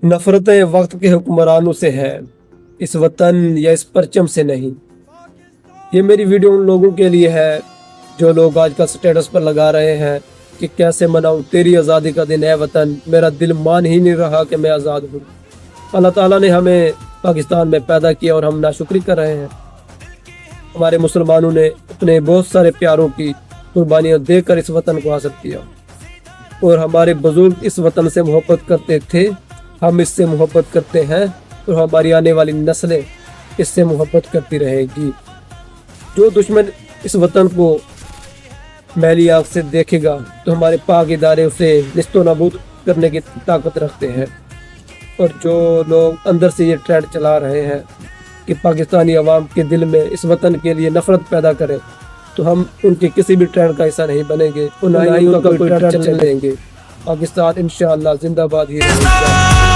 नफरतें वक्त के हुक्मरानों से है, इस वतन या इस परचम से नहीं। ये मेरी वीडियो उन लोगों के लिए है जो लोग आजकल स्टेटस पर लगा रहे हैं कि कैसे मनाऊं तेरी आज़ादी का दिन है वतन, मेरा दिल मान ही नहीं रहा कि मैं आज़ाद हूँ। अल्लाह ताला ने हमें पाकिस्तान में पैदा किया और हम नाशुक्री कर रहे हैं। हमारे मुसलमानों ने अपने बहुत सारे प्यारों की कुर्बानियाँ देकर इस वतन को हासिल किया और हमारे बुजुर्ग इस वतन से मोहब्बत करते थे, हम इससे मोहब्बत करते हैं और हमारी आने वाली नस्लें इससे मोहब्बत करती रहेगी। जो दुश्मन इस वतन को मैली आँख से देखेगा तो हमारे पाक इदारे उसे निस्तो नाबूद करने की ताकत रखते हैं। और जो लोग अंदर से ये ट्रेंड चला रहे हैं कि पाकिस्तानी अवाम के दिल में इस वतन के लिए नफरत पैदा करें, तो हम उनके किसी भी ट्रेंड का हिस्सा नहीं बनेंगे और ना ही उनका कोई ट्रेंड चलेंगे। पाकिस्तान इंशाअल्लाह जिंदाबाद ही रहेगा।